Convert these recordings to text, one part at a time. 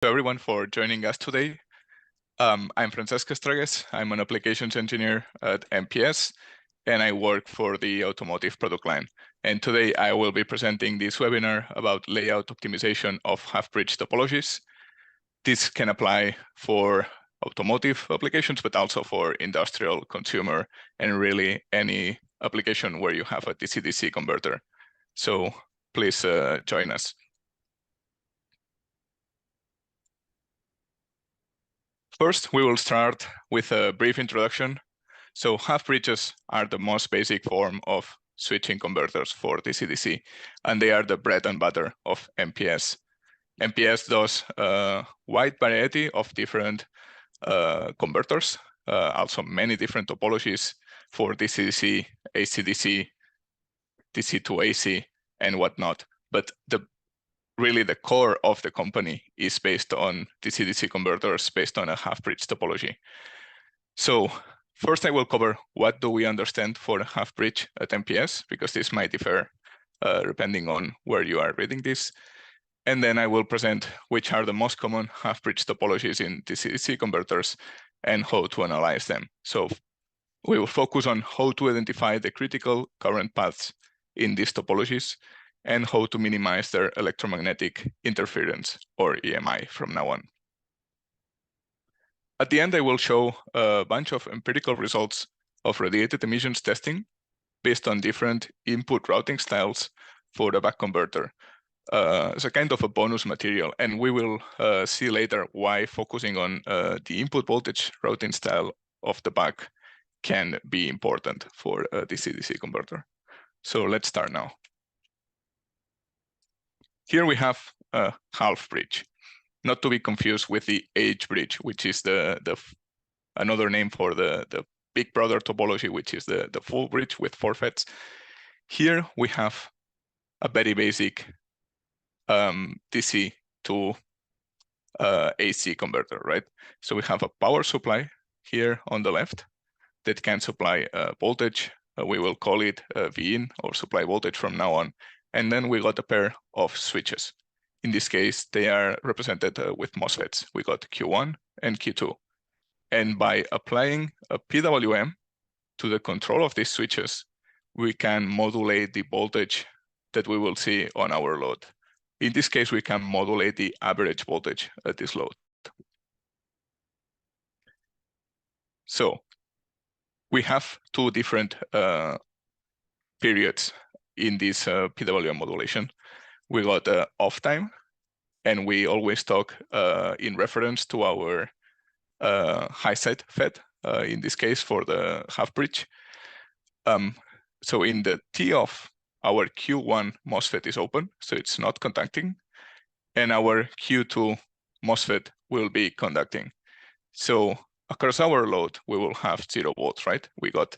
Everyone for joining us today. I'm Francesco Estragues. I'm an applications engineer at MPS, and I work for the automotive product line. And today I will be presenting this webinar about layout optimization of half-bridge topologies. This can apply for automotive applications, but also for industrial, consumer, and really any application where you have a DC-DC converter. So please join us. First, we will start with a brief introduction. So half-bridges are the most basic form of switching converters for DC-DC, and they are the bread and butter of MPS. MPS does a wide variety of different converters, also many different topologies for DC-DC, AC-DC, DC to AC, and whatnot. But really the core of the company is based on DC-DC converters based on a half-bridge topology. So first I will cover what do we understand for a half-bridge at MPS, because this might differ depending on where you are reading this. And then I will present which are the most common half-bridge topologies in DC-DC converters and how to analyze them. So we will focus on how to identify the critical current paths in these topologies and how to minimize their electromagnetic interference, or EMI, from now on. At the end, I will show a bunch of empirical results of radiated emissions testing based on different input routing styles for the back converter. It's a kind of a bonus material, and we will see later why focusing on the input voltage routing style of the back can be important for a DC-DC converter. So let's start now. Here we have a half bridge, not to be confused with the H bridge, which is another name for the big brother topology, which is the full bridge with 4 FETs. Here we have a very basic DC to AC converter, right? So we have a power supply here on the left that can supply voltage. We will call it V-in, or supply voltage from now on. And then we got a pair of switches. In this case, they are represented with MOSFETs. We got Q1 and Q2. And by applying a PWM to the control of these switches, we can modulate the voltage that we will see on our load. In this case, we can modulate the average voltage at this load. So we have 2 different periods in this PWM modulation. We got off time, and we always talk in reference to our high side FET, in this case for the half bridge. So in the T off, our Q1 MOSFET is open, so it's not conducting, and our Q2 MOSFET will be conducting. So across our load, we will have 0 volts, right? We got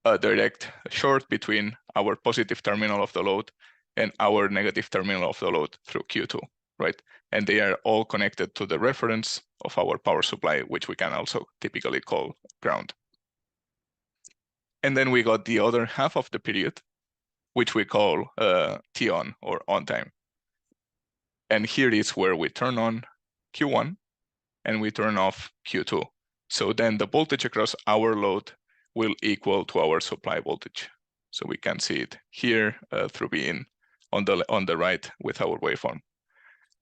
a direct short between our positive terminal of the load and our negative terminal of the load through Q2, right? And they are all connected to the reference of our power supply, which we can also typically call ground. And then we got the other half of the period, which we call T on, or on time. And here is where we turn on Q1 and we turn off Q2. So then the voltage across our load will equal to our supply voltage. So we can see it here through being on the right with our waveform.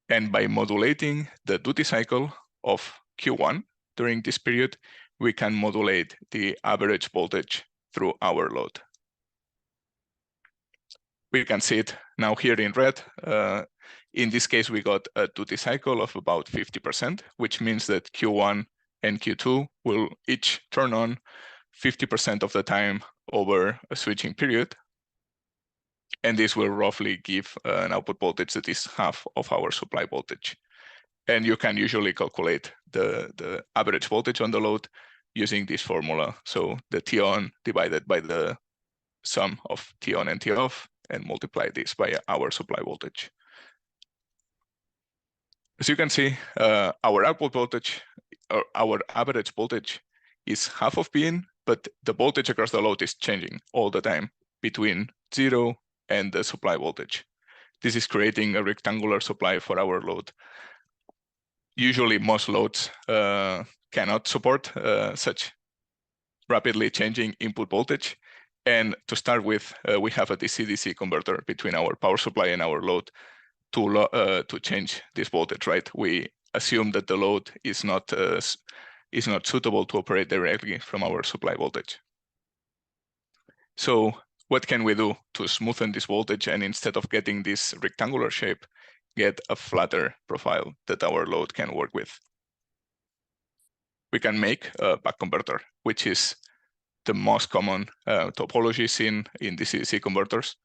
And by modulating the duty cycle of Q1 during this period, we can modulate the average voltage through our load. We can see it now here in red. In this case, we got a duty cycle of about 50%, which means that Q1 and Q2 will each turn on 50% of the time over a switching period. And this will roughly give an output voltage that is half of our supply voltage. And you can usually calculate the average voltage on the load using this formula. So the T on divided by the sum of T on and T off, and multiply this by our supply voltage. As you can see, our output voltage, or our average voltage, is half of V-in, but the voltage across the load is changing all the time between 0 and the supply voltage. This is creating a rectangular supply for our load. Usually most loads cannot support such rapidly changing input voltage. And to start with, we have a DC-DC converter between our power supply and our load to change this voltage, right? We assume that the load is not suitable to operate directly from our supply voltage. So what can we do to smoothen this voltage and instead of getting this rectangular shape, get a flatter profile that our load can work with? We can make a buck converter, which is the most common topologies in DC-DC converters.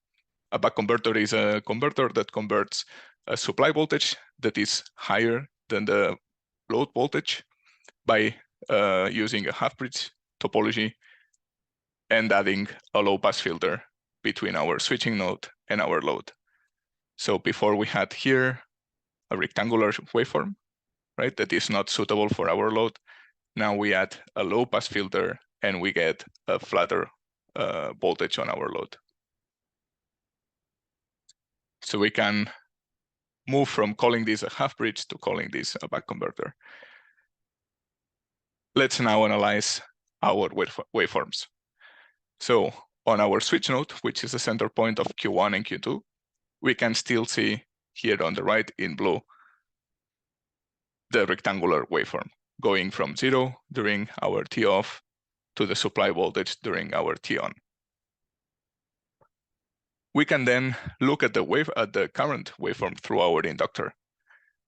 A buck converter is a converter that converts a supply voltage that is higher than the load voltage by using a half-bridge topology and adding a low-pass filter between our switching node and our load. So before we had here a rectangular waveform, right, that is not suitable for our load. Now we add a low-pass filter and we get a flatter voltage on our load. So we can move from calling this a half-bridge to calling this a buck converter. Let's now analyze our waveforms. So on our switch node, which is the center point of Q1 and Q2, we can still see here on the right in blue the rectangular waveform going from 0 during our T-off to the supply voltage during our T-on. We can then look at the current waveform through our inductor.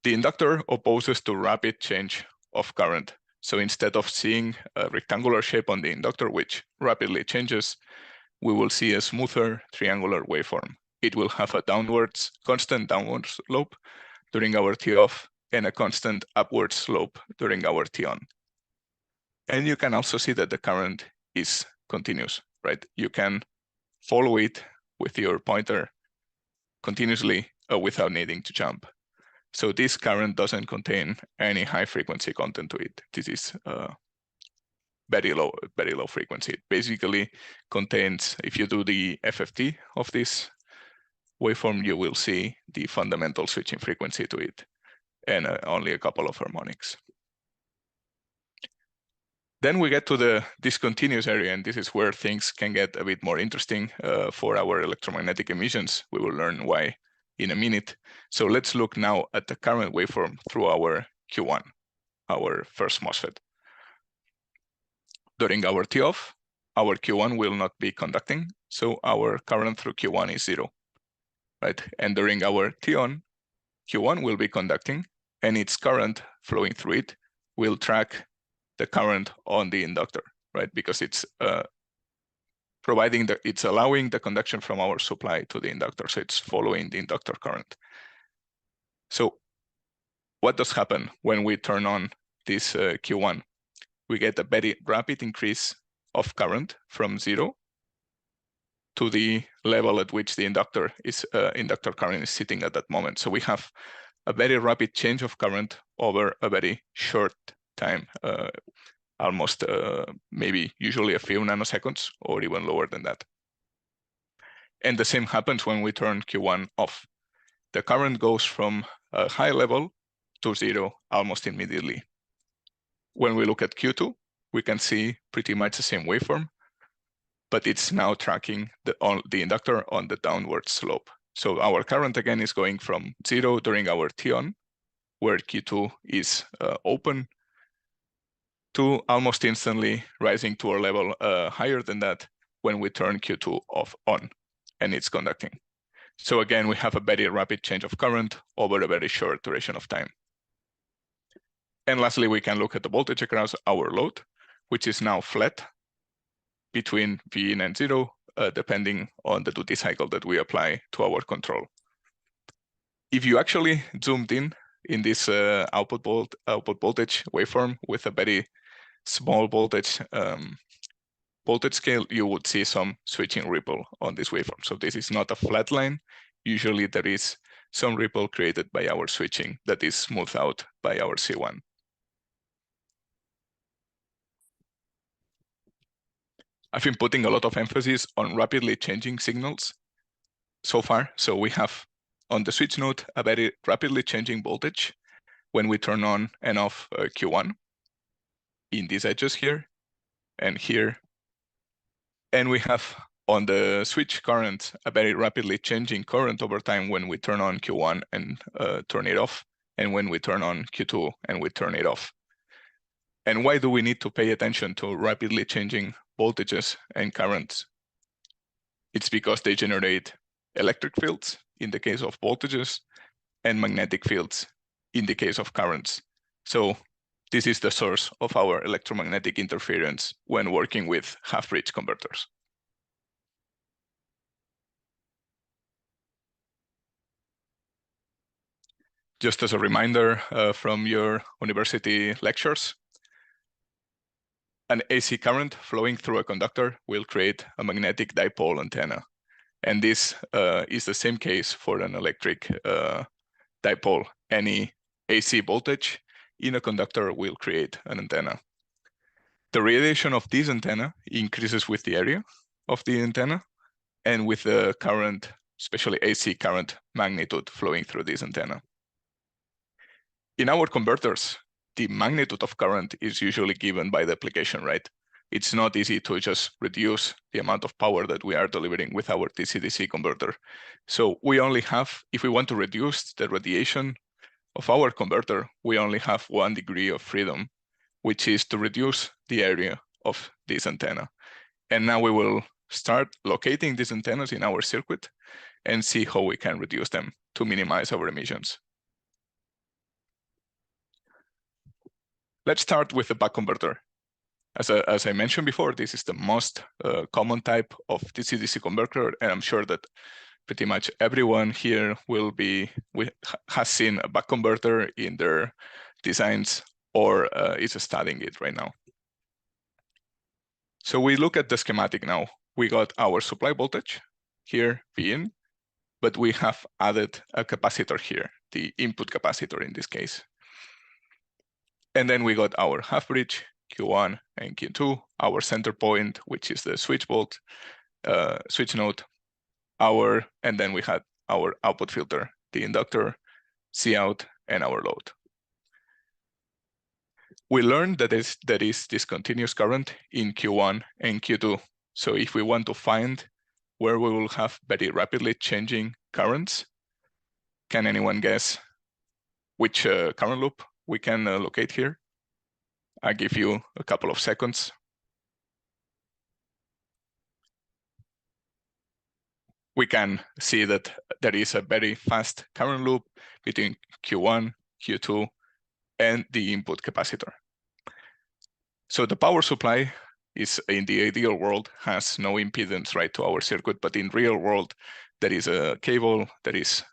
The inductor opposes to rapid change of current. So instead of seeing a rectangular shape on the inductor, which rapidly changes, we will see a smoother triangular waveform. It will have a constant downward slope during our T-off and a constant upward slope during our T-on. And you can also see that the current is continuous, right? You can follow it with your pointer continuously without needing to jump. So this current doesn't contain any high frequency content to it. This is very low frequency. It basically contains, if you do the FFT of this waveform, you will see the fundamental switching frequency to it and only a couple of harmonics. Then we get to the discontinuous area, and this is where things can get a bit more interesting for our electromagnetic emissions. We will learn why in a minute. So let's look now at the current waveform through our Q1, our first MOSFET. During our T-off, our Q1 will not be conducting, so our current through Q1 is 0, right? And during our T-on, Q1 will be conducting, and its current flowing through it will track the current on the inductor, right? Because it's it's allowing the conduction from our supply to the inductor, so it's following the inductor current. So what does happen when we turn on this Q1? We get a very rapid increase of current from 0 to the level at which the inductor current is sitting at that moment. So we have a very rapid change of current over a very short time, almost maybe usually a few nanoseconds or even lower than that. And the same happens when we turn Q1 off. The current goes from a high level to 0 almost immediately. When we look at Q2, we can see pretty much the same waveform, but it's now tracking the inductor on the downward slope. So our current again is going from 0 during our T-on, where Q2 is open, to almost instantly rising to a level higher than that when we turn Q2 on, and it's conducting. So again, we have a very rapid change of current over a very short duration of time. And lastly, we can look at the voltage across our load, which is now flat between V in and 0, depending on the duty cycle that we apply to our control. If you actually zoomed in this output voltage waveform with a very small voltage scale, you would see some switching ripple on this waveform. So this is not a flat line. Usually there is some ripple created by our switching that is smoothed out by our C1. I've been putting a lot of emphasis on rapidly changing signals so far. So we have on the switch node a very rapidly changing voltage when we turn on and off Q1 in these edges here and here. And we have on the switch current a very rapidly changing current over time when we turn on Q1 and turn it off, and when we turn on Q2 and we turn it off. And why do we need to pay attention to rapidly changing voltages and currents? It's because they generate electric fields in the case of voltages and magnetic fields in the case of currents. So this is the source of our electromagnetic interference when working with half-bridge converters. Just as a reminder from your university lectures, an AC current flowing through a conductor will create a magnetic dipole antenna. And this is the same case for an electric dipole. Any AC voltage in a conductor will create an antenna. The radiation of this antenna increases with the area of the antenna and with the current, especially AC current magnitude flowing through this antenna. In our converters, the magnitude of current is usually given by the application, right? It's not easy to just reduce the amount of power that we are delivering with our DC-DC converter. So we only have, if we want to reduce the radiation of our converter, we only have 1 degree of freedom, which is to reduce the area of this antenna. And now we will start locating these antennas in our circuit and see how we can reduce them to minimize our emissions. Let's start with the buck converter. As I mentioned before, this is the most common type of DC-DC converter, and I'm sure that pretty much everyone here has seen a buck converter in their designs or is studying it right now. So we look at the schematic now. We got our supply voltage here, Vin, but we have added a capacitor here, the input capacitor in this case. And then we got our half bridge, Q1 and Q2, our center point, which is the switch node, and then we had our output filter, the inductor, Cout, and our load. We learned that there is this continuous current in Q1 and Q2. So if we want to find where we will have very rapidly changing currents, can anyone guess which current loop we can locate here? I'll give you a couple of seconds. We can see that there is a very fast current loop between Q1, Q2, and the input capacitor. So the power supply is, in the ideal world, has no impedance right to our circuit, but in real world, there is a cable, there is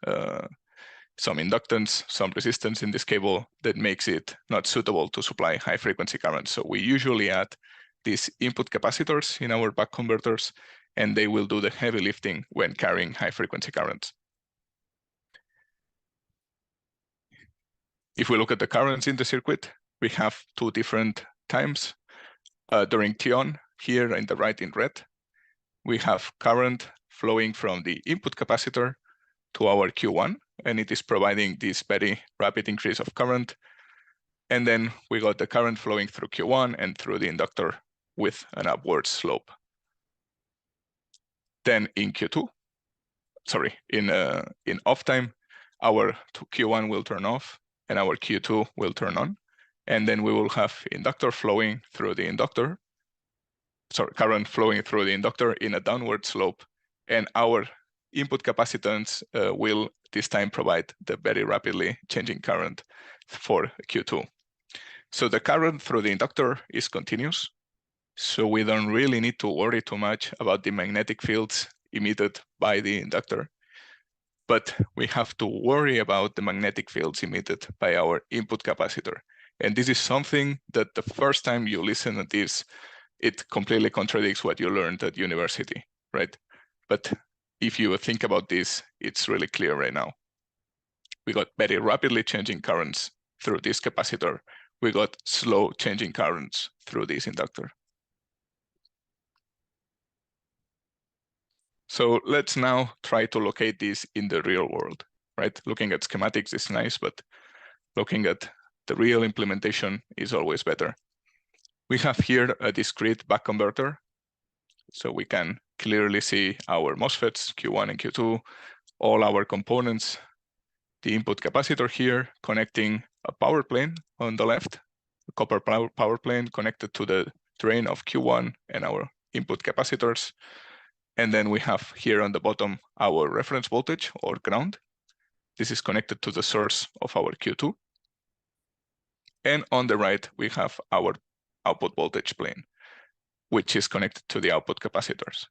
some inductance, some resistance in this cable that makes it not suitable to supply high frequency currents. So we usually add these input capacitors in our buck converters, and they will do the heavy lifting when carrying high frequency currents. If we look at the currents in the circuit, we have 2 different times. During T-on, here in the right in red, we have current flowing from the input capacitor to our Q1, and it is providing this very rapid increase of current. And then we got the current flowing through Q1 and through the inductor with an upward slope. Then in off time, our Q1 will turn off and our Q2 will turn on. And then we will have current flowing through the inductor in a downward slope, and our input capacitance will this time provide the very rapidly changing current for Q2. So the current through the inductor is continuous, so we don't really need to worry too much about the magnetic fields emitted by the inductor, but we have to worry about the magnetic fields emitted by our input capacitor. And this is something that the first time you listen to this, it completely contradicts what you learned at university, right? But if you think about this, it's really clear right now. We got very rapidly changing currents through this capacitor. We got slow changing currents through this inductor. So let's now try to locate this in the real world, right? Looking at schematics is nice, but looking at the real implementation is always better. We have here a discrete buck converter, so we can clearly see our MOSFETs, Q1 and Q2, all our components, the input capacitor here connecting a power plane on the left, a copper power plane connected to the drain of Q1 and our input capacitors. And then we have here on the bottom our reference voltage or ground. This is connected to the source of our Q2. And on the right, we have our output voltage plane, which is connected to the output capacitors.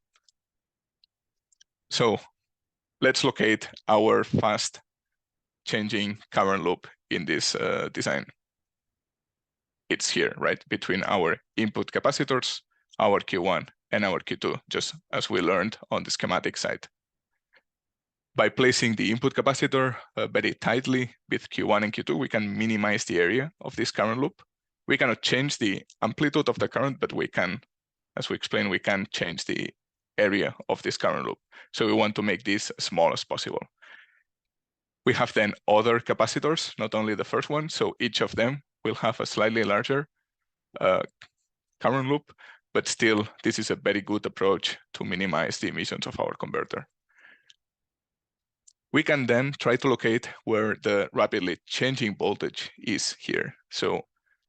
So let's locate our fast changing current loop in this design. It's here, right, between our input capacitors, our Q1 and our Q2, just as we learned on the schematic side. By placing the input capacitor very tightly with Q1 and Q2, we can minimize the area of this current loop. We cannot change the amplitude of the current, but we can, as we explained, we can change the area of this current loop. So we want to make this as small as possible. We have then other capacitors, not only the first one, so each of them will have a slightly larger current loop, but still, this is a very good approach to minimize the emissions of our converter. We can then try to locate where the rapidly changing voltage is here. So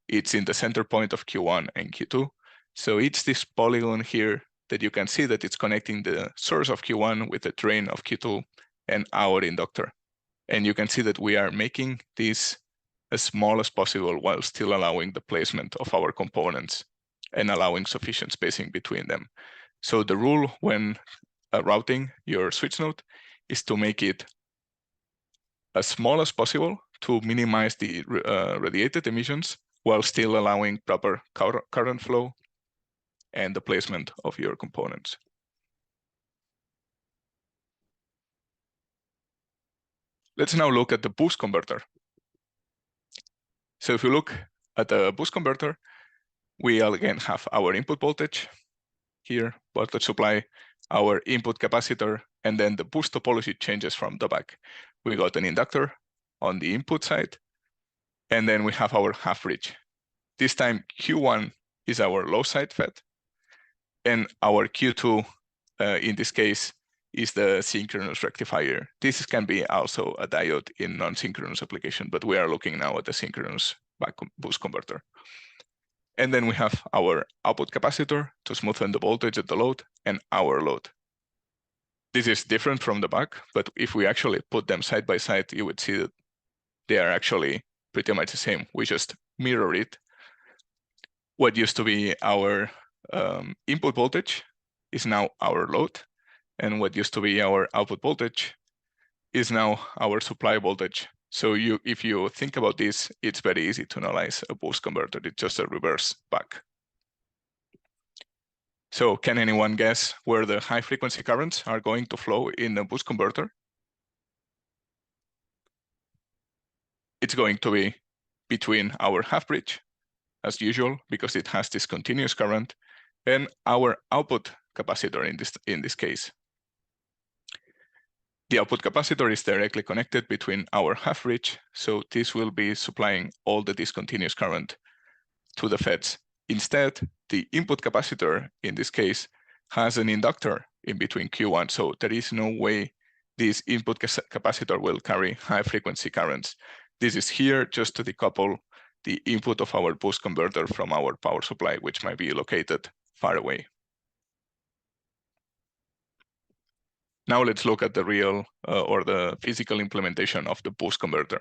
it's in the center point of Q1 and Q2. So it's this polygon here that you can see that it's connecting the source of Q1 with the drain of Q2 and our inductor. And you can see that we are making this as small as possible while still allowing the placement of our components and allowing sufficient spacing between them. So the rule when routing your switch node is to make it as small as possible to minimize the radiated emissions while still allowing proper current flow and the placement of your components. Let's now look at the boost converter. So if you look at the boost converter, we again have our input voltage here, voltage supply, our input capacitor, and then the boost topology changes from the back. We got an inductor on the input side, and then we have our half bridge. This time Q1 is our low side FET, and our Q2, in this case, is the synchronous rectifier. This can be also a diode in non-synchronous application, but we are looking now at the synchronous boost converter. And then we have our output capacitor to smoothen the voltage at the load and our load. This is different from the back, but if we actually put them side by side, you would see that they are actually pretty much the same. We just mirror it. What used to be our input voltage is now our load, and what used to be our output voltage is now our supply voltage. So if you think about this, it's very easy to analyze a boost converter. It's just a reverse back. So can anyone guess where the high frequency currents are going to flow in a boost converter? It's going to be between our half bridge, as usual, because it has this continuous current, and our output capacitor in this case. The output capacitor is directly connected between our half bridge, so this will be supplying all the discontinuous current to the FETs. Instead, the input capacitor, in this case, has an inductor in between Q1, so there is no way this input capacitor will carry high frequency currents. This is here just to decouple the input of our boost converter from our power supply, which might be located far away. Now let's look at the real or the physical implementation of the boost converter.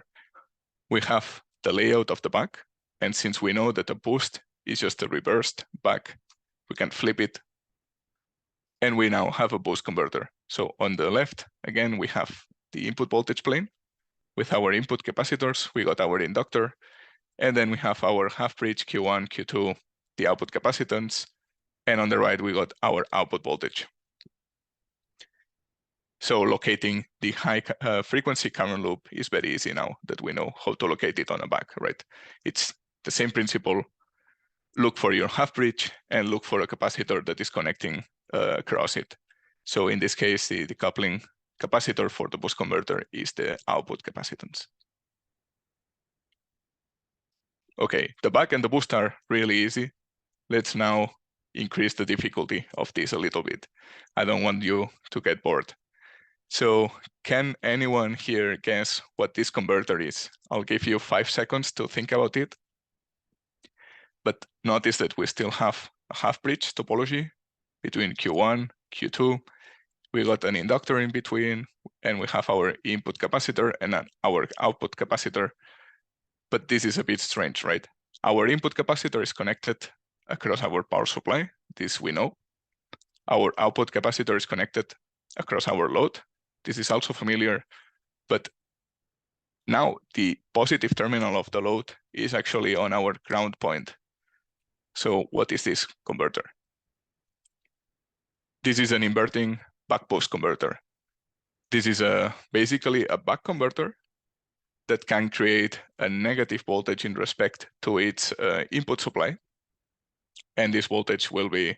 We have the layout of the back, and since we know that a boost is just a reversed back, we can flip it, and we now have a boost converter. So on the left, again, we have the input voltage plane. With our input capacitors, we got our inductor, and then we have our half bridge Q1, Q2, the output capacitance, and on the right, we got our output voltage. So locating the high frequency current loop is very easy now that we know how to locate it on a back, right? It's the same principle. Look for your half bridge and look for a capacitor that is connecting across it. So in this case, the decoupling capacitor for the boost converter is the output capacitance. Okay, the buck and the boost are really easy. Let's now increase the difficulty of this a little bit. I don't want you to get bored. So can anyone here guess what this converter is? I'll give you 5 seconds to think about it. But notice that we still have a half-bridge topology between Q1, Q2. We got an inductor in between, and we have our input capacitor and our output capacitor. But this is a bit strange, right? Our input capacitor is connected across our power supply. This we know. Our output capacitor is connected across our load. This is also familiar. But now the positive terminal of the load is actually on our ground point. So what is this converter? This is an inverting buck-boost converter. This is basically a buck converter that can create a negative voltage in respect to its input supply. And this voltage will be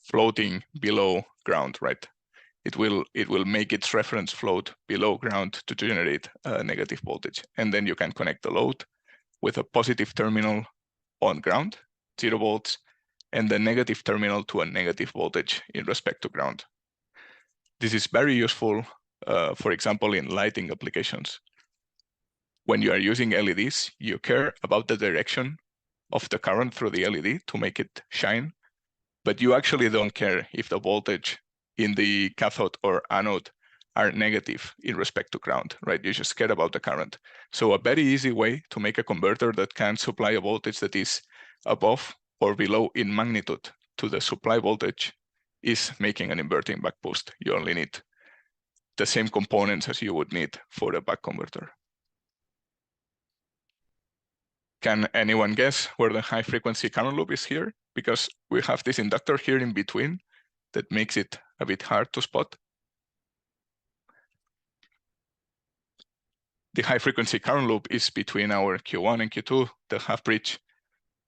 floating below ground, right? It will make its reference float below ground to generate a negative voltage. And then you can connect the load with a positive terminal on ground, 0 volts, and the negative terminal to a negative voltage in respect to ground. This is very useful, for example, in lighting applications. When you are using LEDs, you care about the direction of the current through the LED to make it shine, but you actually don't care if the voltage in the cathode or anode are negative in respect to ground, right? You just care about the current. So a very easy way to make a converter that can supply a voltage that is above or below in magnitude to the supply voltage is making an inverting buck boost. You only need the same components as you would need for a buck converter. Can anyone guess where the high frequency current loop is here? Because we have this inductor here in between that makes it a bit hard to spot. The high frequency current loop is between our Q1 and Q2, the half bridge,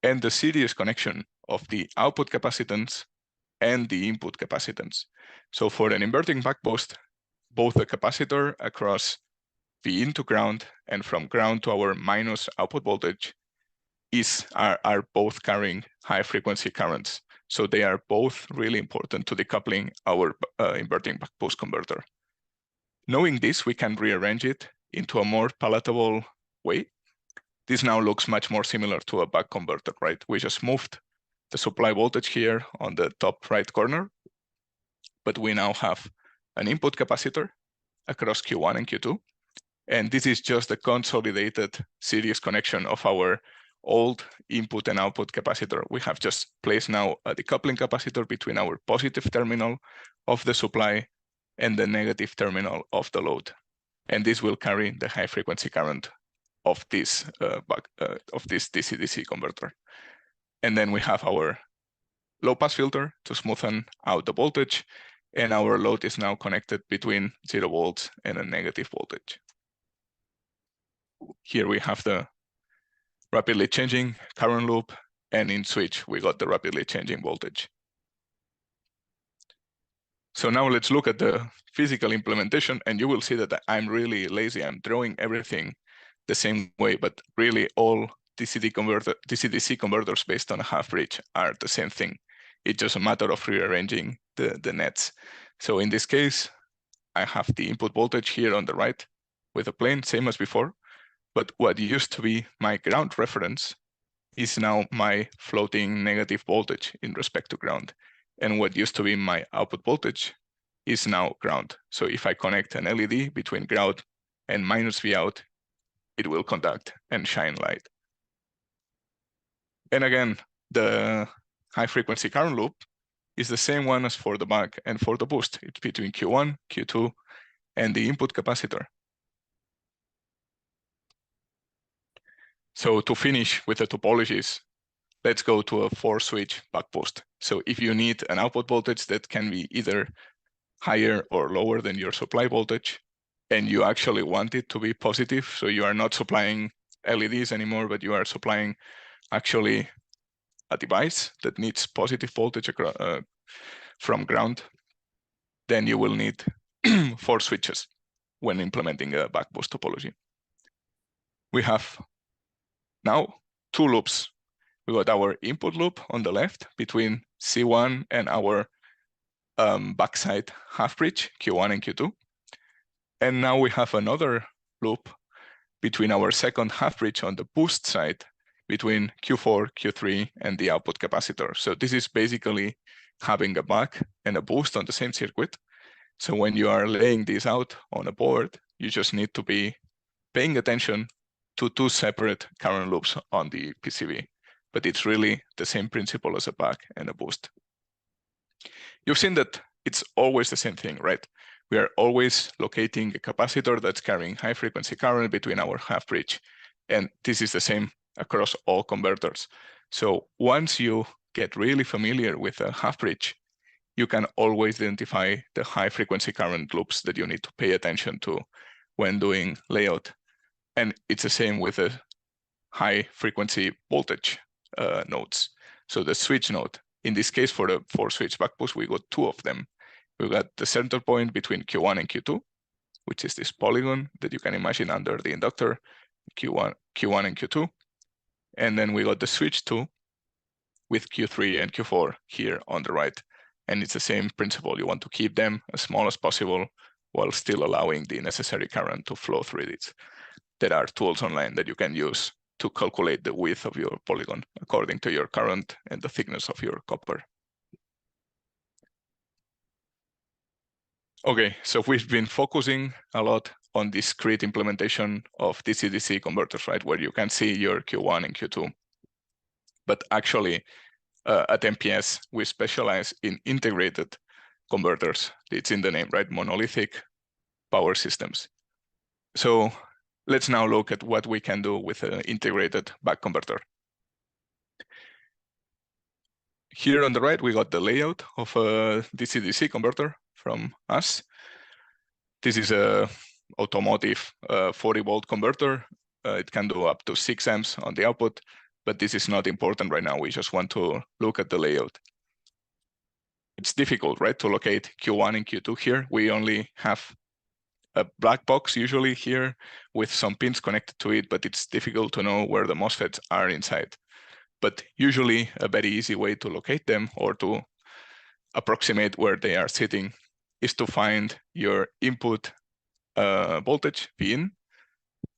and the series connection of the output capacitance and the input capacitance. So for an inverting buck boost, both the capacitor across V into ground and from ground to our minus output voltage are both carrying high frequency currents. So they are both really important to decoupling our inverting buck boost converter. Knowing this, we can rearrange it into a more palatable way. This now looks much more similar to a buck converter, right? We just moved the supply voltage here on the top right corner, but we now have an input capacitor across Q1 and Q2. And this is just a consolidated series connection of our old input and output capacitor. We have just placed now a decoupling capacitor between our positive terminal of the supply and the negative terminal of the load. And this will carry the high frequency current of this DC-DC converter. And then we have our low pass filter to smoothen out the voltage, and our load is now connected between 0 volts and a negative voltage. Here we have the rapidly changing current loop, and in switch, we got the rapidly changing voltage. So now let's look at the physical implementation, and you will see that I'm really lazy. I'm drawing everything the same way, but really all DC-DC converters based on a half bridge are the same thing. It's just a matter of rearranging the nets. So in this case, I have the input voltage here on the right with a plane, same as before. But what used to be my ground reference is now my floating negative voltage in respect to ground. And what used to be my output voltage is now ground. So if I connect an LED between ground and minus V out, it will conduct and shine light. And again, the high frequency current loop is the same one as for the buck and for the boost. It's between Q1, Q2, and the input capacitor. So to finish with the topologies, let's go to a 4-switch buck boost. So if you need an output voltage that can be either higher or lower than your supply voltage, and you actually want it to be positive, so you are not supplying LEDs anymore, but you are supplying actually a device that needs positive voltage from ground, then you will need 4 switches when implementing a buck boost topology. We have now two loops. We got our input loop on the left between C1 and our backside half bridge, Q1 and Q2. And now we have another loop between our second half bridge on the boost side between Q4, Q3, and the output capacitor. So this is basically having a back and a boost on the same circuit. So when you are laying this out on a board, you just need to be paying attention to two separate current loops on the PCB. But it's really the same principle as a back and a boost. You've seen that it's always the same thing, right? We are always locating a capacitor that's carrying high frequency current between our half bridge. And this is the same across all converters. So once you get really familiar with a half bridge, you can always identify the high frequency current loops that you need to pay attention to when doing layout. And it's the same with the high frequency voltage nodes. So the switch node, in this case for the 4-switch back boost, we got two of them. We got the center point between Q1 and Q2, which is this polygon that you can imagine under the inductor, Q1 and Q2. And then we got the switch 2 with Q3 and Q4 here on the right. And it's the same principle. You want to keep them as small as possible while still allowing the necessary current to flow through it. There are tools online that you can use to calculate the width of your polygon according to your current and the thickness of your copper. Okay, so we've been focusing a lot on discrete implementation of DC-DC converters, right? Where you can see your Q1 and Q2. But actually, at MPS, we specialize in integrated converters. It's in the name, right? Monolithic power systems. So let's now look at what we can do with an integrated back converter. Here on the right, we got the layout of a DC-DC converter from us. This is a automotive 40-volt converter. It can do up to 6 amps on the output, but this is not important right now. We just want to look at the layout. It's difficult, right, to locate Q1 and Q2 here. We only have a black box usually here with some pins connected to it, but it's difficult to know where the MOSFETs are inside. But usually a very easy way to locate them or to approximate where they are sitting is to find your input voltage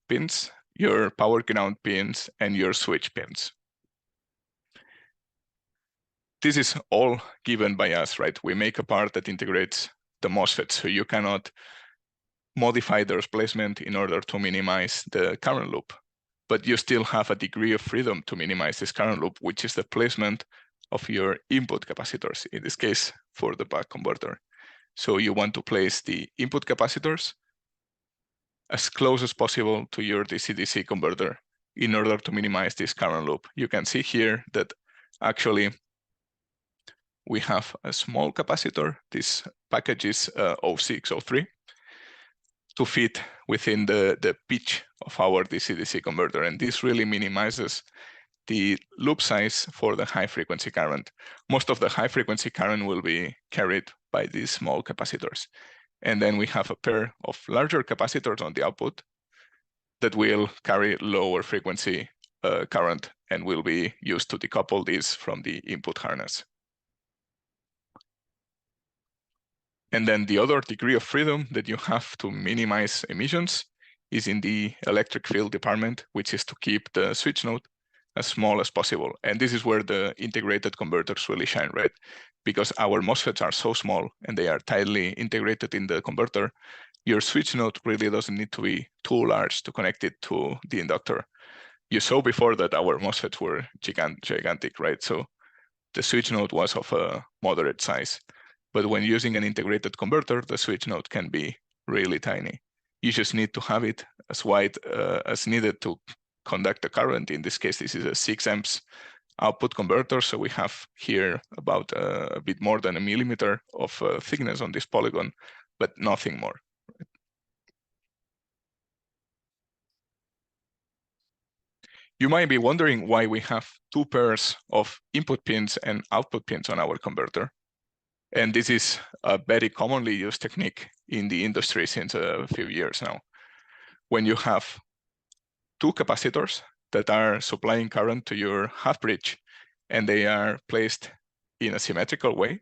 pins, your power ground pins, and your switch pins. This is all given by us, right? We make a part that integrates the MOSFET, so you cannot modify their placement in order to minimize the current loop. But you still have a degree of freedom to minimize this current loop, which is the placement of your input capacitors, in this case, for the back converter. So you want to place the input capacitors as close as possible to your DC-DC converter in order to minimize this current loop. You can see here that actually we have a small capacitor. This package is 0603 to fit within the pitch of our DC-DC converter. And this really minimizes the loop size for the high frequency current. Most of the high frequency current will be carried by these small capacitors. And then we have a pair of larger capacitors on the output that will carry lower frequency current and will be used to decouple these from the input harness. And then the other degree of freedom that you have to minimize emissions is in the electric field department, which is to keep the switch node as small as possible. And this is where the integrated converters really shine, right? Because our MOSFETs are so small and they are tightly integrated in the converter, your switch node really doesn't need to be too large to connect it to the inductor. You saw before that our MOSFETs were gigantic, right? So the switch node was of a moderate size. But when using an integrated converter, the switch node can be really tiny. You just need to have it as wide as needed to conduct the current. In this case, this is a 6 amps output converter. So we have here about a bit more than 1 millimeter of thickness on this polygon, but nothing more. You might be wondering why we have 2 pairs of input pins and output pins on our converter. And this is a very commonly used technique in the industry since a few years now. When you have 2 capacitors that are supplying current to your half bridge, and they are placed in a symmetrical way,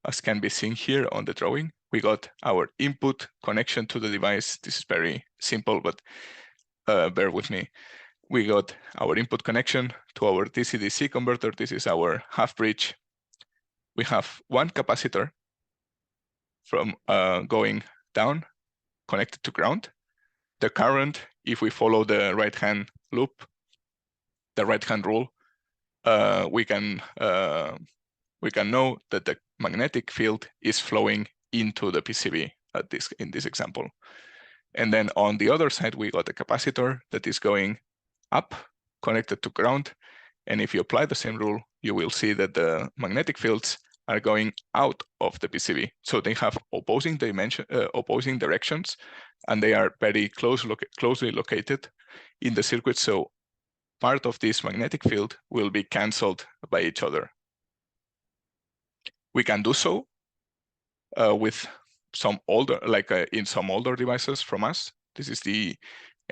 as can be seen here on the drawing. We got our input connection to the device. This is very simple, but bear with me. We got our input connection to our DC-DC converter. This is our half bridge. We have one capacitor from going down, connected to ground. The current, if we follow the right-hand loop, the right-hand rule, we can know that the magnetic field is flowing into the PCB in this example. And then on the other side, we got a capacitor that is going up, connected to ground. And if you apply the same rule, you will see that the magnetic fields are going out of the PCB. So they have opposing directions, and they are very closely located in the circuit. So part of this magnetic field will be canceled by each other. We can do so with some older, in some older devices from us. This is the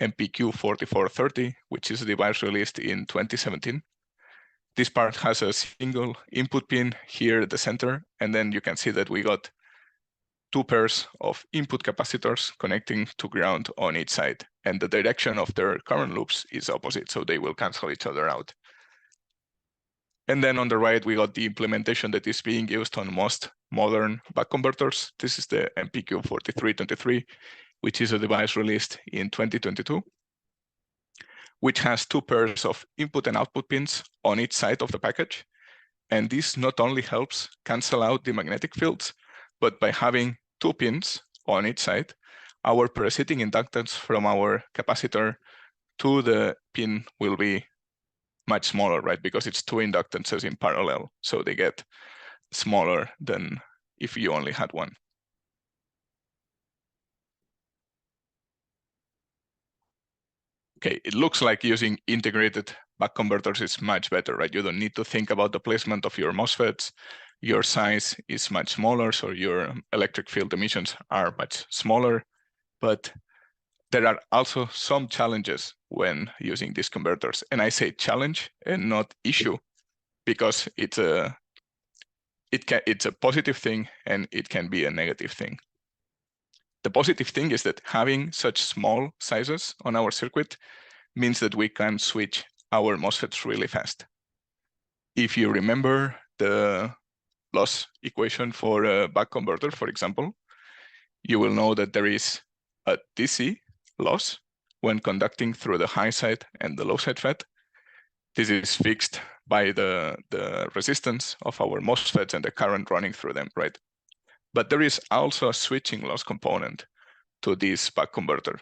MPQ4430, which is a device released in 2017. This part has a single input pin here at the center, and then you can see that we got two pairs of input capacitors connecting to ground on each side, and the direction of their current loops is opposite, so they will cancel each other out. And then on the right, we got the implementation that is being used on most modern buck converters. This is the MPQ4323, which is a device released in 2022, which has two pairs of input and output pins on each side of the package. And this not only helps cancel out the magnetic fields, but by having two pins on each side, our parasitic inductance from our capacitor to the pin will be much smaller, right? Because it's two inductances in parallel, so they get smaller than if you only had one. Okay, it looks like using integrated buck converters is much better, right? You don't need to think about the placement of your MOSFETs. Your size is much smaller, so your electric field emissions are much smaller. But there are also some challenges when using these converters. And I say challenge and not issue, because it's a positive thing and it can be a negative thing. The positive thing is that having such small sizes on our circuit means that we can switch our MOSFETs really fast. If you remember the loss equation for a buck converter, for example, you will know that there is a DC loss when conducting through the high side and the low side FET. This is fixed by the resistance of our MOSFETs and the current running through them, right? But there is also a switching loss component to this buck converter.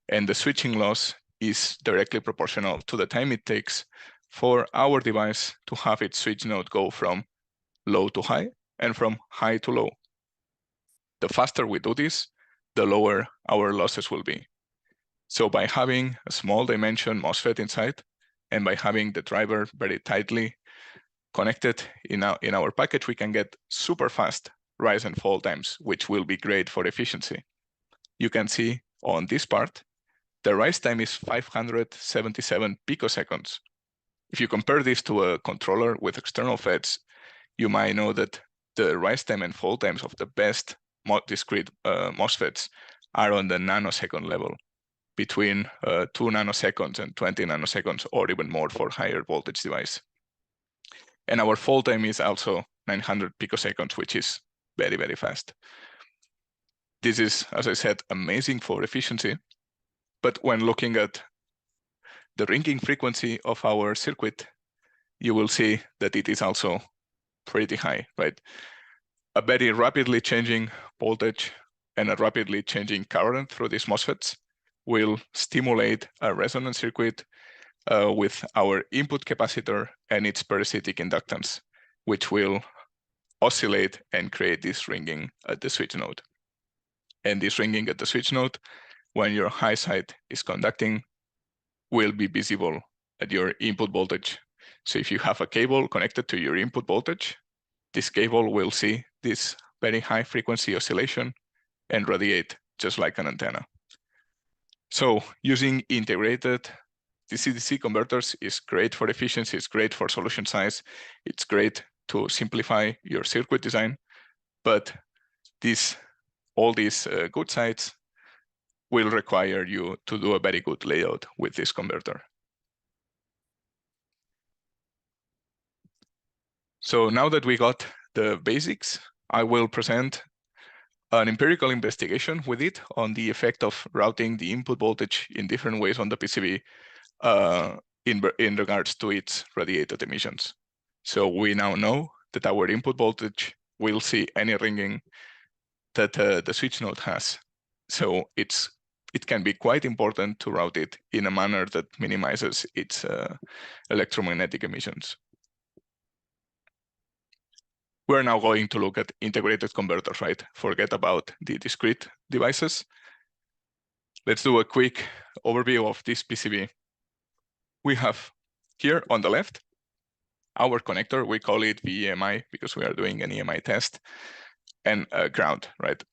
And the switching loss is directly proportional to the time it takes for our device to have its switch node go from low to high and from high to low. The faster we do this, the lower our losses will be. So by having a small dimension MOSFET inside, and by having the driver very tightly connected in our package, we can get super fast rise and fall times, which will be great for efficiency. You can see on this part, the rise time is 577 picoseconds. If you compare this to a controller with external FETs, you might know that the rise time and fall times of the best discrete MOSFETs are on the nanosecond level, between 2 nanoseconds and 20 nanoseconds, or even more for higher voltage device. And our fall time is also 900 picoseconds, which is very, very fast. This is, as I said, amazing for efficiency. But when looking at the ringing frequency of our circuit, you will see that it is also pretty high, right? A very rapidly changing voltage and a rapidly changing current through these MOSFETs will stimulate a resonance circuit with our input capacitor and its parasitic inductance, which will oscillate and create this ringing at the switch node. And this ringing at the switch node, when your high side is conducting, will be visible at your input voltage. So if you have a cable connected to your input voltage, this cable will see this very high frequency oscillation and radiate just like an antenna. So using integrated DC-DC converters is great for efficiency, it's great for solution size, it's great to simplify your circuit design, but all these good sides will require you to do a very good layout with this converter. So now that we got the basics, I will present an empirical investigation with it on the effect of routing the input voltage in different ways on the PCB in regards to its radiated emissions. So we now know that our input voltage will see any ringing that the switch node has. So it can be quite important to route it in a manner that minimizes its electromagnetic emissions. We're now going to look at integrated converters, right? Forget about the discrete devices. Let's do a quick overview of this PCB. We have here on the left, our connector, we call it the EMI because we are doing an EMI test, and ground, right?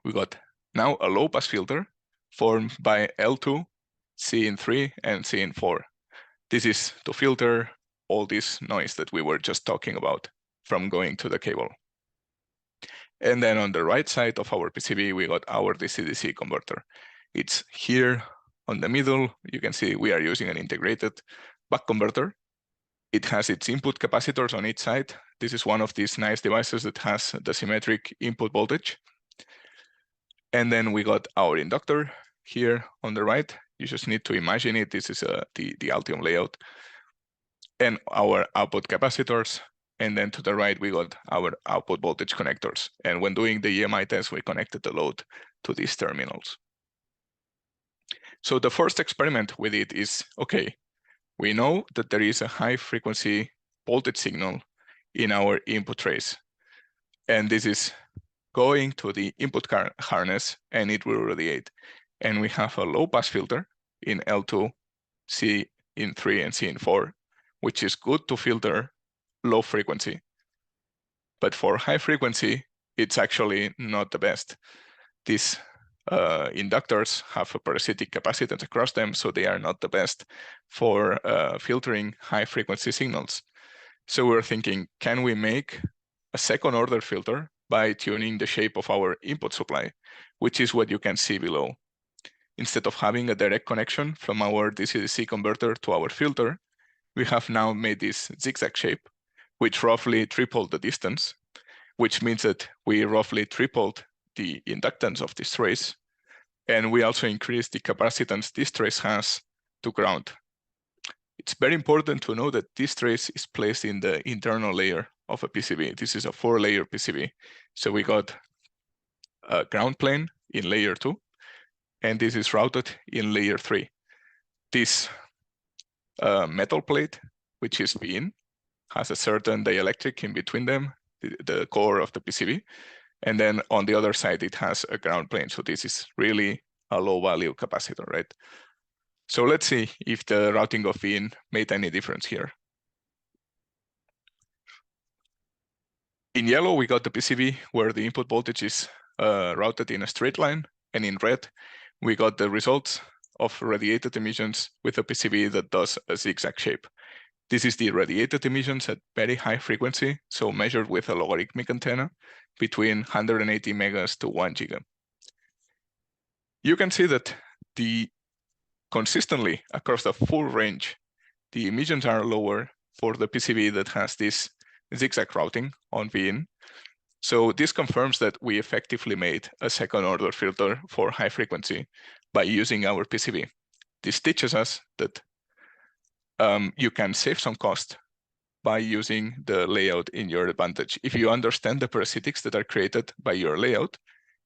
We got now a low pass filter formed by L2, C-in3, and C-in4. This is to filter all this noise that we were just talking about from going to the cable. And then on the right side of our PCB, we got our DC-DC converter. It's here on the middle. You can see we are using an integrated buck converter. It has its input capacitors on each side. This is one of these nice devices that has the symmetric input voltage. And then we got our inductor here on the right. You just need to imagine it. This is the Altium layout. And our output capacitors. And then to the right, we got our output voltage connectors. And when doing the EMI test, we connected the load to these terminals. So the first experiment with it is, okay, we know that there is a high frequency voltage signal in our input trace. And this is going to the input harness and it will radiate. And we have a low pass filter in L2, C-in3, and C-in4, which is good to filter low frequency. But for high frequency, it's actually not the best. These inductors have a parasitic capacitance across them, so they are not the best for filtering high frequency signals. So we're thinking, can we make a second order filter by tuning the shape of our input supply, which is what you can see below. Instead of having a direct connection from our DC-DC converter to our filter, we have now made this zigzag shape, which roughly tripled the distance, which means that we roughly tripled the inductance of this trace, and we also increased the capacitance this trace has to ground. It's very important to know that this trace is placed in the internal layer of a PCB. This is a 4-layer PCB. So we got a ground plane in layer 2, and this is routed in layer 3. This metal plate, which is P-in, has a certain dielectric in between them, the core of the PCB. And then on the other side, it has a ground plane. So this is really a low value capacitor, right? So let's see if the routing of P-in made any difference here. In yellow, we got the PCB where the input voltage is routed in a straight line. And in red, we got the results of radiated emissions with a PCB that does a zigzag shape. This is the radiated emissions at very high frequency, so measured with a logarithmic antenna between 180 megas to 1 giga. You can see that consistently across the full range, the emissions are lower for the PCB that has this zigzag routing on P-in. So this confirms that we effectively made a second order filter for high frequency by using our PCB. This teaches us that you can save some cost by using the layout in your advantage. If you understand the parasitics that are created by your layout,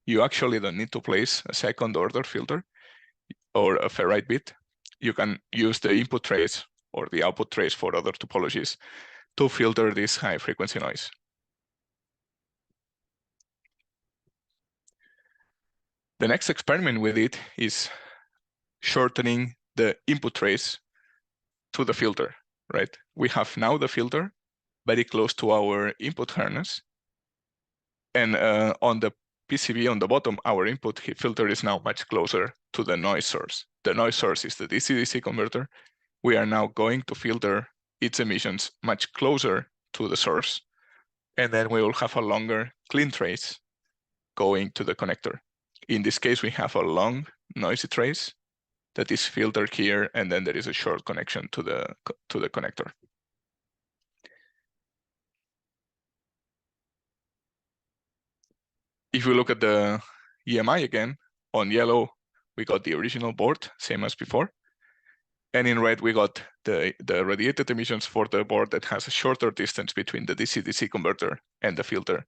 you actually don't need to place a second order filter or a ferrite bit. You can use the input trace or the output trace for other topologies to filter this high frequency noise. The next experiment with it is shortening the input trace to the filter, right? We have now the filter very close to our input harness. And on the PCB on the bottom, our input filter is now much closer to the noise source. the noise source is the DC-DC converter, we are now going to filter its emissions much closer to the source. And then we will have a longer clean trace going to the connector. In this case, we have a long noisy trace that is filtered here, and then there is a short connection to the connector. If we look at the EMI again, on yellow, we got the original board, same as before. And in red, we got the radiated emissions for the board that has a shorter distance between the DC-DC converter and the filter.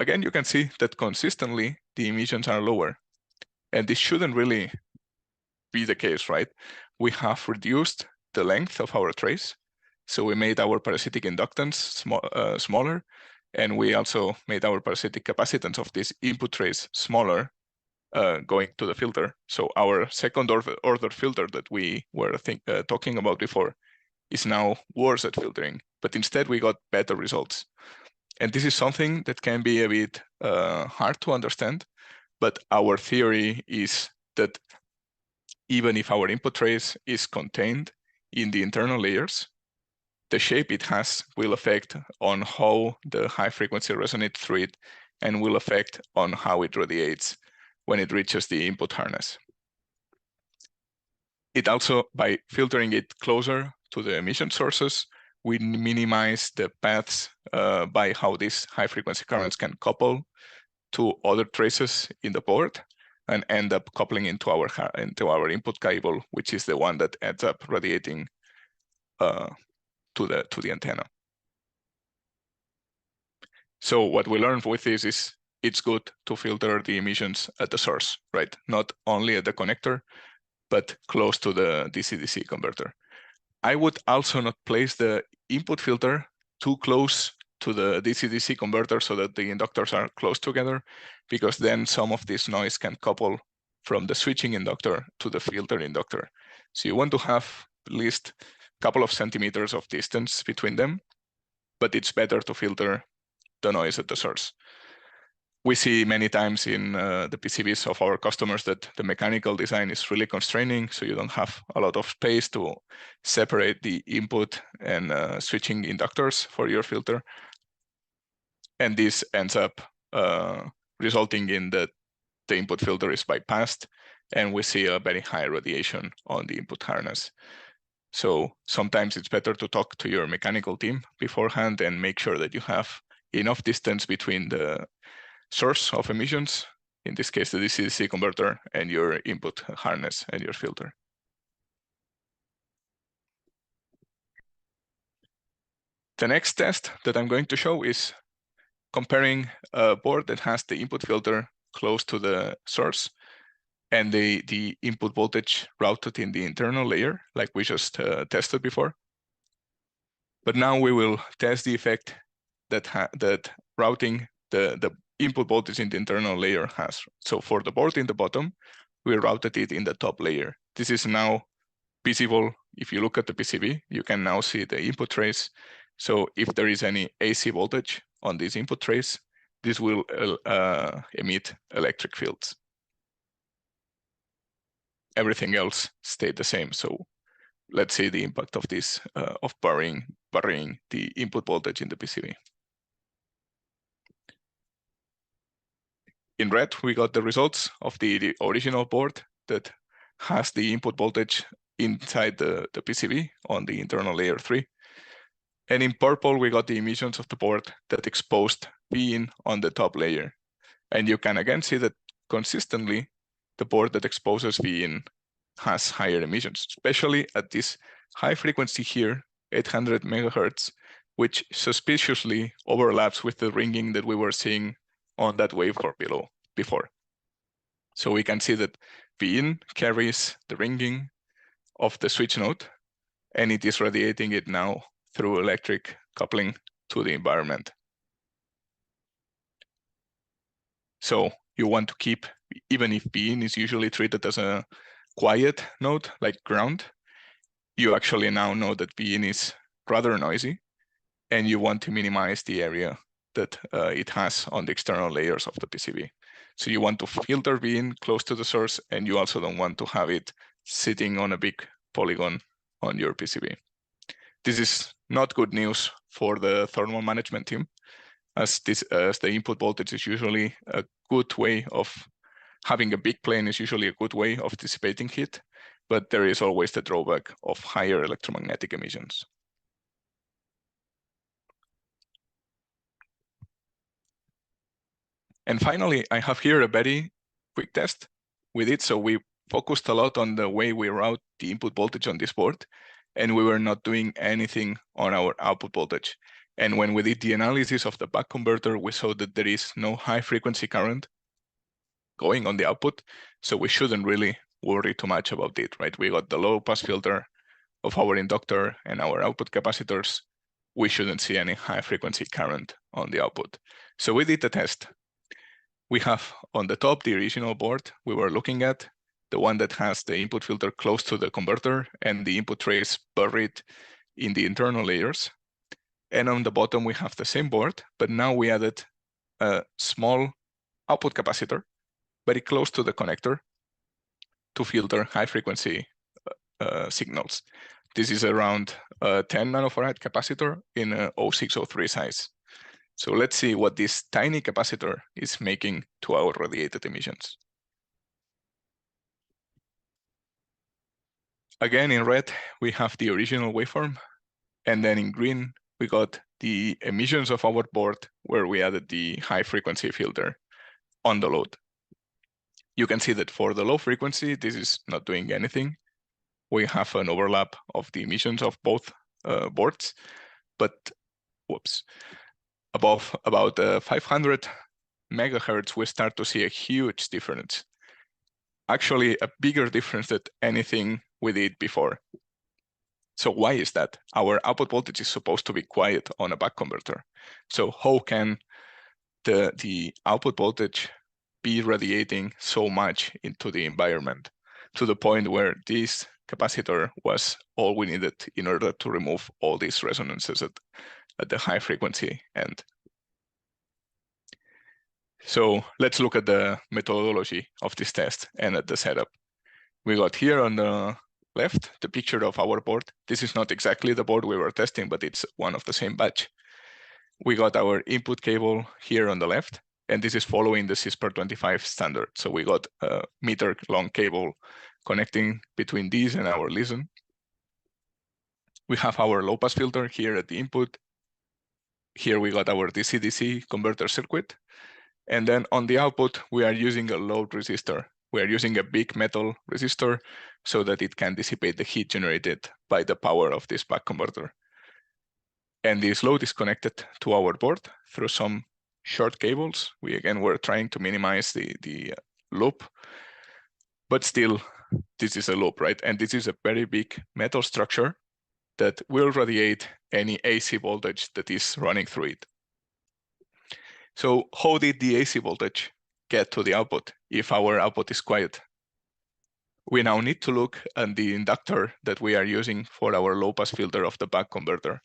Again, you can see that consistently, the emissions are lower. And this shouldn't really be the case, right? We have reduced the length of our trace. So we made our parasitic inductance smaller, and we also made our parasitic capacitance of this input trace smaller going to the filter. So our second order filter that we were talking about before is now worse at filtering, but instead we got better results. And this is something that can be a bit hard to understand, but our theory is that even if our input trace is contained in the internal layers, the shape it has will affect on how the high frequency resonates through it, and will affect on how it radiates when it reaches the input harness. It also, by filtering it closer to the emission sources, we minimize the paths by how these high frequency currents can couple to other traces in the board and end up coupling into our input cable, which is the one that ends up radiating to the antenna. So what we learned with this is it's good to filter the emissions at the source, right? Not only at the connector, but close to the DC-DC converter. I would also not place the input filter too close to the DC-DC converter so that the inductors are close together, because then some of this noise can couple from the switching inductor to the filter inductor. So you want to have at least a couple of centimeters of distance between them, but it's better to filter the noise at the source. We see many times in the PCBs of our customers that the mechanical design is really constraining, so you don't have a lot of space to separate the input and switching inductors for your filter. And this ends up resulting in that the input filter is bypassed, and we see a very high radiation on the input harness. So sometimes it's better to talk to your mechanical team beforehand and make sure that you have enough distance between the source of emissions, in this case the DC-DC converter, and your input harness and your filter. The next test that I'm going to show is comparing a board that has the input filter close to the source and the input voltage routed in the internal layer, like we just tested before. But now we will test the effect that routing the input voltage in the internal layer has. So for the board in the bottom, we routed it in the top layer. This is now visible. If you look at the PCB, you can now see the input trace. So if there is any AC voltage on this input trace, this will emit electric fields. Everything else stayed the same. So let's see the impact of this, of varying the input voltage in the PCB. In red, we got the results of the original board that has the input voltage inside the PCB on the internal layer 3. And in purple, we got the emissions of the board that exposed Vin on the top layer. And you can again see that consistently, the board that exposes Vin has higher emissions, especially at this high frequency here, 800 megahertz, which suspiciously overlaps with the ringing that we were seeing on that waveform below before. So we can see that Vin carries the ringing of the switch node, and it is radiating it now through electric coupling to the environment. So you want to keep, even if Vin is usually treated as a quiet node like ground, you actually now know that Vin is rather noisy, and you want to minimize the area that it has on the external layers of the PCB. So you want to filter Vin close to the source, and you also don't want to have it sitting on a big polygon on your PCB. This is not good news for the thermal management team, as the input voltage is usually a good way of having a big plane is usually a good way of dissipating heat, but there is always the drawback of higher electromagnetic emissions. And finally, I have here a very quick test with it. So we focused a lot on the way we route the input voltage on this board, and we were not doing anything on our output voltage. And when we did the analysis of the buck converter, we saw that there is no high frequency current going on the output. So we shouldn't really worry too much about it, right? We got the low pass filter of our inductor and our output capacitors. We shouldn't see any high frequency current on the output. So we did the test. We have on the top the original board we were looking at, the one that has the input filter close to the converter and the input trace buried in the internal layers. And on the bottom, we have the same board, but now we added a small output capacitor very close to the connector to filter high frequency signals. This is around a 10 nanofarad capacitor in a 0603 size. So let's see what this tiny capacitor is making to our radiated emissions. Again, in red, we have the original waveform. And then in green, we got the emissions of our board where we added the high frequency filter on the load. You can see that for the low frequency, this is not doing anything. We have an overlap of the emissions of both boards, but whoops. Above about 500 megahertz, we start to see a huge difference. Actually, a bigger difference than anything we did before. So why is that? Our output voltage is supposed to be quiet on a buck converter. So how can the output voltage be radiating so much into the environment to the point where this capacitor was all we needed in order to remove all these resonances at the high frequency end? So let's look at the methodology of this test and at the setup. We got here on the left the picture of our board. This is not exactly the board we were testing, but it's one of the same batch. We got our input cable here on the left, and this is following the CISPR25 standard. So we got a meter-long cable connecting between these and our listen. We have our low-pass filter here at the input. Here we got our DC-DC converter circuit. And then on the output, we are using a load resistor. We are using a big metal resistor so that it can dissipate the heat generated by the power of this buck converter. And this load is connected to our board through some short cables. We again were trying to minimize the loop, but still this is a loop, right? And this is a very big metal structure that will radiate any AC voltage that is running through it. So how did the AC voltage get to the output if our output is quiet? We now need to look at the inductor that we are using for our low-pass filter of the buck converter.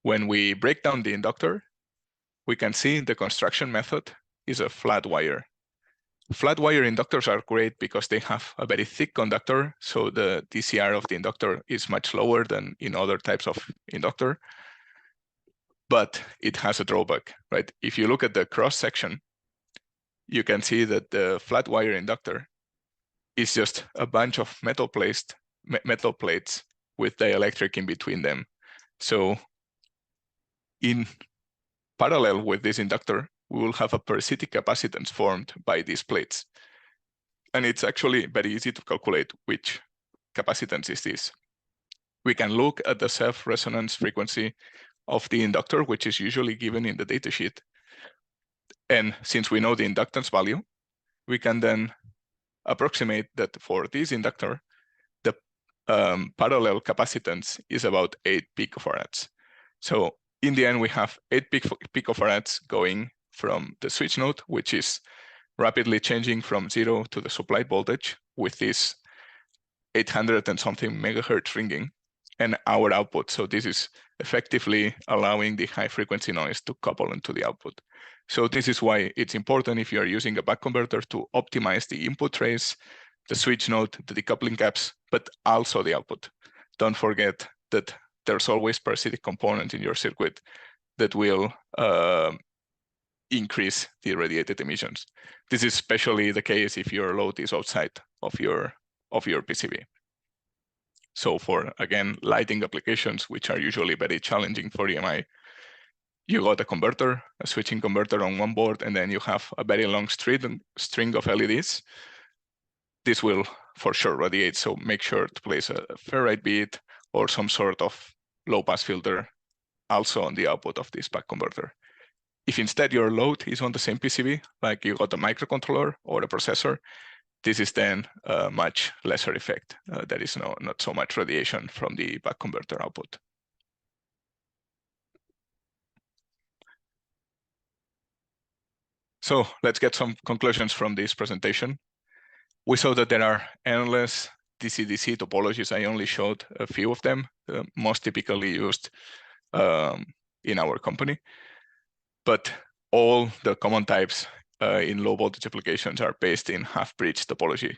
When we break down the inductor, we can see the construction method is a flat wire. Flat wire inductors are great because they have a very thick conductor, so the DCR of the inductor is much lower than in other types of inductor. But it has a drawback, right? If you look at the cross section, you can see that the flat wire inductor is just a bunch of metal plates with dielectric in between them. So in parallel with this inductor, we will have a parasitic capacitance formed by these plates. And it's actually very easy to calculate which capacitance is this. We can look at the self-resonance frequency of the inductor, which is usually given in the datasheet. And since we know the inductance value, we can then approximate that for this inductor, the parallel capacitance is about 8 picofarads. So in the end, we have 8 picofarads going from the switch node, which is rapidly changing from 0 to the supplied voltage with this 800 and something megahertz ringing, and our output. So this is effectively allowing the high frequency noise to couple into the output. So this is why it's important if you are using a buck converter to optimize the input trace the switch node, the decoupling caps, but also the output. Don't forget that there's always parasitic component in your circuit that will increase the irradiated emissions. This is especially the case if your load is outside of your PCB. So for, again, lighting applications, which are usually very challenging for EMI, you got a converter, a switching converter on one board, and then you have a very long string of LEDs. This will for sure radiate, so make sure to place a ferrite bead or some sort of low-pass filter also on the output of this back converter. If instead your load is on the same PCB, like you got a microcontroller or a processor, this is then a much lesser effect. There is not so much radiation from the back converter output. So let's get some conclusions from this presentation. We saw that there are endless DC-DC topologies. I only showed a few of them, most typically used in our company. But all the common types in low voltage applications are based in half-bridge topology.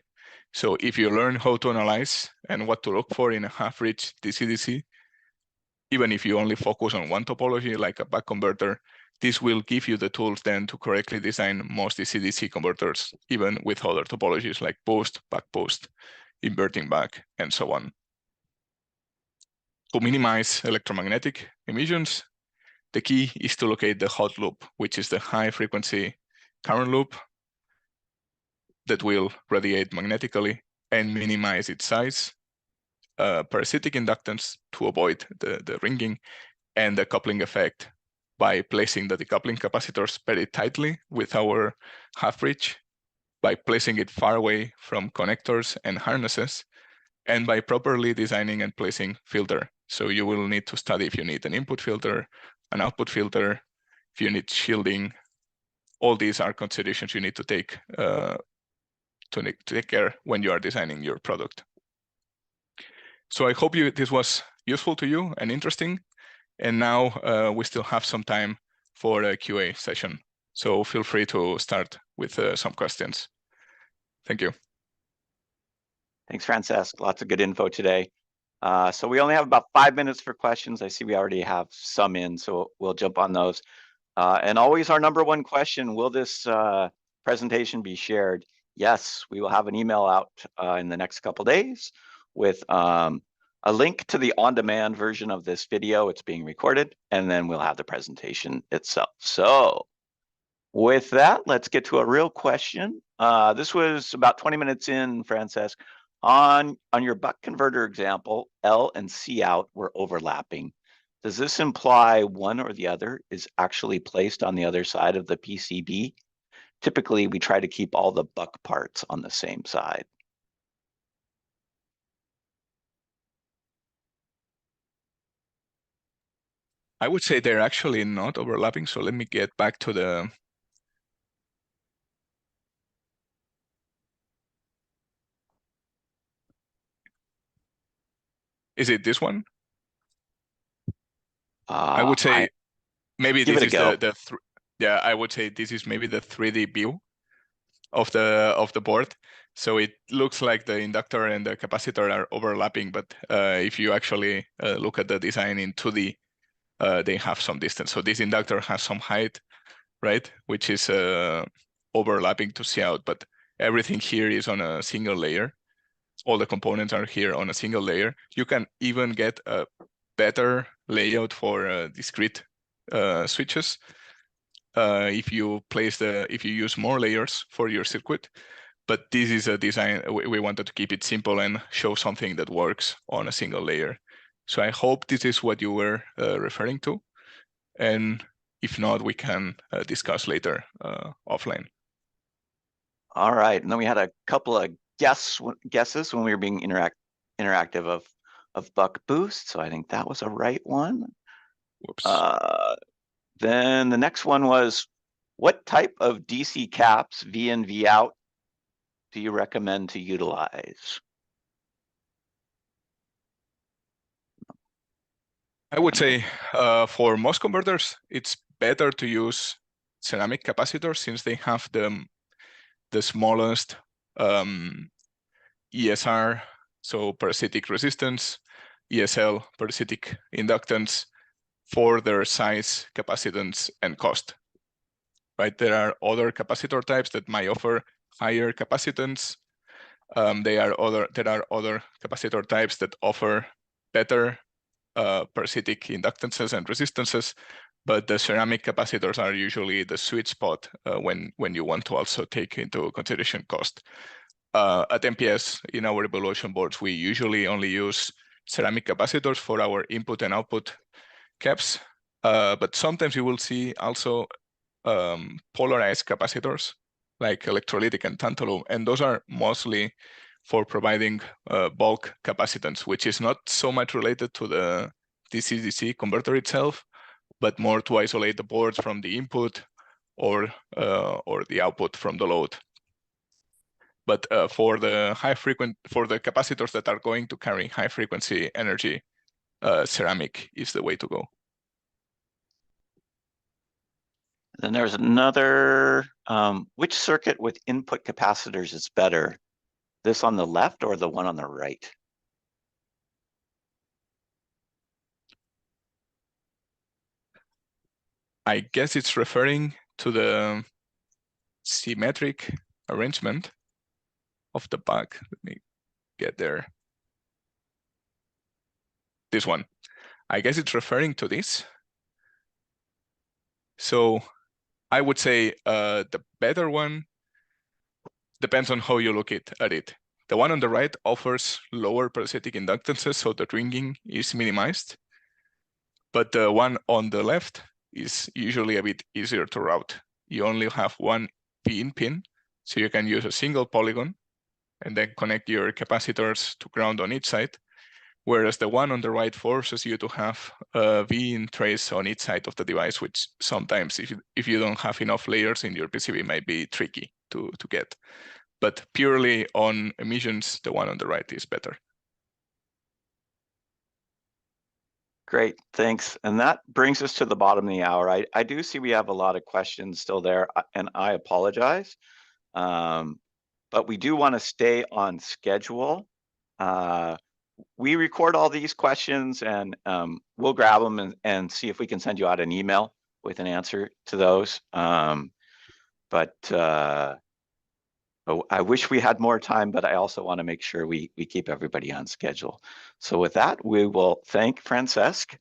So if you learn how to analyze and what to look for in a half-bridge DC-DC, even if you only focus on one topology, like a back converter, this will give you the tools then to correctly design most DC-DC converters, even with other topologies like boost, back boost, inverting back, and so on. To minimize electromagnetic emissions, the key is to locate the hot loop, which is the high frequency current loop that will radiate magnetically and minimize its size, parasitic inductance to avoid the ringing, and the coupling effect by placing the decoupling capacitors very tightly with our half-bridge, by placing it far away from connectors and harnesses, and by properly designing and placing filter. So you will need to study if you need an input filter, an output filter, if you need shielding. All these are considerations you need to take care when you are designing your product. So I hope this was useful to you and interesting. And now we still have some time for a QA session. So feel free to start with some questions. Thank you. Thanks, Francesc. Lots of good info today. So we only have about 5 minutes for questions. I see we already have some in, so we'll jump on those. And always our number one question, will this presentation be shared? Yes, we will have an email out in the next couple days with a link to the on-demand version of this video. It's being recorded, and then we'll have the presentation itself. So with that, let's get to a real question. This was about 20 minutes in, Francesc. On your buck converter example, L and C out were overlapping. Does this imply one or the other is actually placed on the other side of the PCB? Typically, we try to keep all the buck parts on the same side. I would say they're actually not overlapping. So let me get back to the... Is it this one? I would say maybe this is yeah, I would say this is maybe the 3D view of the board. So it looks like the inductor and the capacitor are overlapping, but if you actually look at the design in 2D, they have some distance. So this inductor has some height, right, which is overlapping to see out, but everything here is on a single layer. All the components are here on a single layer. You can even get a better layout for discrete switches if you use more layers for your circuit. But this is a design, we wanted to keep it simple and show something that works on a single layer. So I hope this is what you were referring to. And if not, we can discuss later offline. All right, and then we had a couple of guesses when we were being interactive of buck boost. So I think that was a right one. Whoops. Then the next one was, what type of DC caps, V in, V out, do you recommend to utilize? I would say for most converters, it's better to use ceramic capacitors since they have the smallest ESR, so parasitic resistance, ESL, parasitic inductance, for their size, capacitance, and cost. Right? There are other capacitor types that might offer higher capacitance. There are other capacitor types that offer better parasitic inductances and resistances, but the ceramic capacitors are usually the sweet spot when you want to also take into consideration cost. At MPS, in our evaluation boards, we usually only use ceramic capacitors for our input and output caps, but sometimes you will see also polarized capacitors like electrolytic and tantalum, and those are mostly for providing bulk capacitance, which is not so much related to the DC-DC converter itself, but more to isolate the boards from the input or the output from the load. But for the capacitors that are going to carry high frequency energy, ceramic is the way to go. Then there's another, which circuit with input capacitors is better? This on the left or the one on the right? I guess it's referring to the symmetric arrangement of the pack. Let me get there. This one. I guess it's referring to this. So I would say the better one depends on how you look at it. The one on the right offers lower parasitic inductances, so the ringing is minimized. But the one on the left is usually a bit easier to route. You only have one V-in pin, so you can use a single polygon and then connect your capacitors to ground on each side, whereas the one on the right forces you to have a V-in trace on each side of the device, which sometimes, if you don't have enough layers in your PCB, might be tricky to get. But purely on emissions, the one on the right is better. Great, thanks. And that brings us to the bottom of the hour. I do see we have a lot of questions still there, and I apologize. But we do want to stay on schedule. We record all these questions, and we'll grab them and see if we can send you out an email with an answer to those. I wish we had more time, but I also want to make sure we keep everybody on schedule. So with that, we will thank Francesc